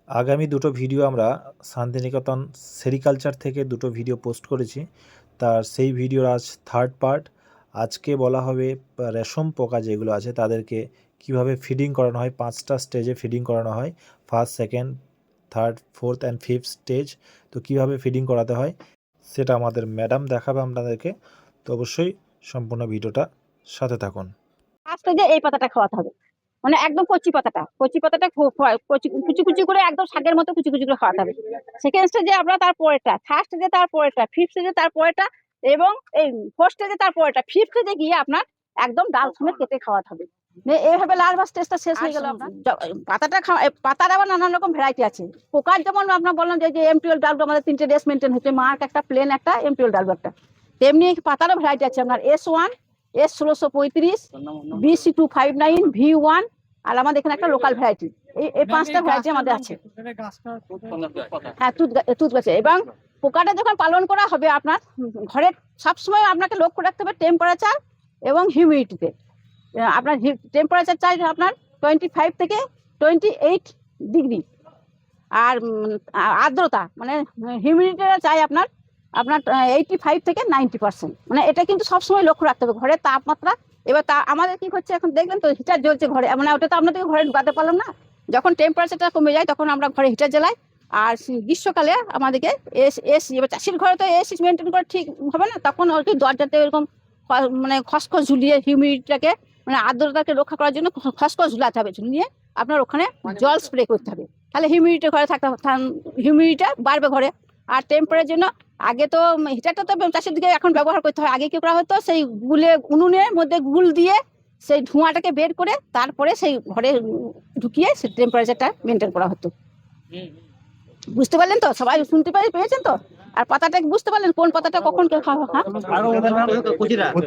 আগামী দুটো ভিডিও আমরা শান্তিনিকেতন সেরিকালচার থেকে দুটো ভিডিও পোস্ট করেছি। তার সেই ভিডিওর আজ থার্ড পার্ট। আজকে বলা হবে রেশম পোকা যেগুলো আছে তাদেরকে কিভাবে ফিডিং করানো হয়। 5টা স্টেজে ফিডিং করানো হয়, first, second, third, fourth and fifth stage. তো কিভাবে ফিডিং করাতে হয় সেটা আমাদের ম্যাডাম দেখাবে আপনাদেরকে। তো অবশ্যই সম্পূর্ণ ভিডিওটা সাথে থাকুন। ফার্স্টে যে এই পাতাটা খাওয়াতে হবে, মানে একদম কচি পাতাটা কুচি কুচি করে একদম শাকের মতো কুচি কুচি করে খাওয়াতে হবে। সেকেন্ড স্টেজে আমরা তার পরেরটা, থার্ড স্টেজে তার পরেরটা, ফিফথ স্টেজে তার পরেরটা এবং এই ফোর্থ স্টেজে তার পরেরটা, ফিফথ স্টেজে গিয়ে আপনার একদম ডাল সমেত কেটে খাওয়াতে হবে। এইভাবে লার্ভার স্টেজটা শেষ হয়ে গেল আপনার। পাতাটা পাতার আবার নানান রকম ভ্যারাইটি আছে। পোকার যেমন আপনার বললাম যে এমটিএল ডালটা আমাদের 3টে রেস মেনটেন হচ্ছে, মার্ক একটা, প্লেন একটা, এমটিএল ডালটা একটা। তেমনি পাতারও ভ্যারাইটি আছে আপনার S1, S1635, BC259, V1, আর আমাদের এখানে একটা লোকাল ভ্যারাইটি। এই 5টা ভ্যারাইটি আমাদের আছে। হ্যাঁ, তুত গাছে। এবং পোকাটা যখন পালন করা হবে আপনার ঘরে সবসময় আপনাকে লক্ষ্য রাখতে হবে টেম্পারেচার এবং হিউমিডিটিতে। আপনার টেম্পারেচার চাই আপনার 25 থেকে 28 ডিগ্রি, আর আর্দ্রতা মানে হিউমিডিটিটা চাই আপনার 85 থেকে 90%। মানে এটা কিন্তু সবসময় লক্ষ্য রাখতে হবে ঘরের তাপমাত্রা। এবার আমাদের কি হচ্ছে, এখন দেখলেন তো হিটার জ্বলছে ঘরে, মানে ওটা তো আপনাদেরকে ঘরে ঢুকাতে পারলাম না। যখন টেম্পারেচারটা কমে যায় তখন আমরা ঘরে হিটার জ্বালাই। আর গ্রীষ্মকালে আমাদেরকে এসি, এবার চাষির ঘরে তো এসি মেনটেন করে ঠিক হবে না, তখন আর কি দরজাতে এরকম মানে খসখস ঝুলিয়ে হিউমিডিটিটাকে, মানে আর্দ্রতাকে রক্ষা করার জন্য খসখস ঝুলাতে হবে, ঝুলিয়ে আপনার ওখানে জল স্প্রে করতে হবে। তাহলে হিউমিডিটি ঘরে থাকতে, হিউমিডিটিটা বাড়বে ঘরে। আর টেম্পারের জন্য আগে তো হিটারটা তো চাষের দিকে এখন ব্যবহার করতে হয়। আগে কি করা হতো, সেই উনুনের মধ্যে গুল দিয়ে সেই ধোঁয়াটাকে বের করে তারপরে সেই ঘরে ঢুকিয়ে সেই টেম্পারেচারটা মেনটেন করা হতো। বুঝতে পারলেন তো? সবাই শুনতে পেয়েছেন তো? আর পাতাটা বুঝতে পারলেন কোন পাতাটা কখন খাওয়া?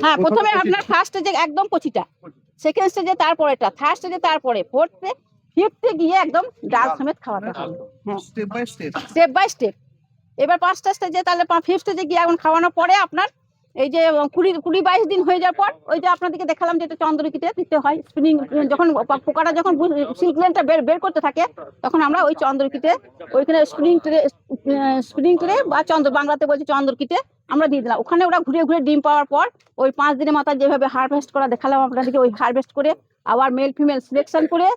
হ্যাঁ, প্রথমে আপনার ফার্স্ট স্টেজে একদম কচিটা, সেকেন্ড স্টেজে তারপরেটা, থার্ড স্টেজে তারপরে, ফোর্থে, ফিফথে গিয়ে একদম ডাল সমেত খাওয়াতে হবে। হ্যাঁ, স্টেপ বাই স্টেপ। এবার 5টা স্টেজে, তাহলে ফিফথ স্টেজে গিয়ে এখন খাওয়ানোর পরে আপনার এই যে 20-22 দিন হয়ে যাওয়ার পর ওই যে আপনাদেরকে দেখালাম যে এটা চন্দ্রকিতে দিতে হয় স্পিনিং। যখন পোকাটা যখন সিল্ক লেনটা বের করতে থাকে তখন আমরা ওই চন্দ্রকিতে, ওইখানে স্পিনিং ট্রে বা বাংলাতে বলছি চন্দ্রকিতে আমরা দিয়ে দিলাম। ওখানে ওরা ঘুরে ঘুরে ডিম পাওয়ার পর ওই 5 দিনের মাথায় যেভাবে হারভেস্ট করা দেখালাম আপনাদেরকে, ওই হারভেস্ট করে আবার মেল ফিমেল সিলেকশন করে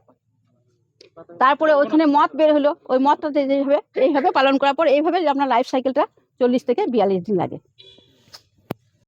তারপরে ওইখানে মত বের হলো, ওই মতটা যেভাবে এইভাবে পালন করার পর এইভাবে আপনার লাইফ সাইকেলটা 40 থেকে 42 দিন লাগে।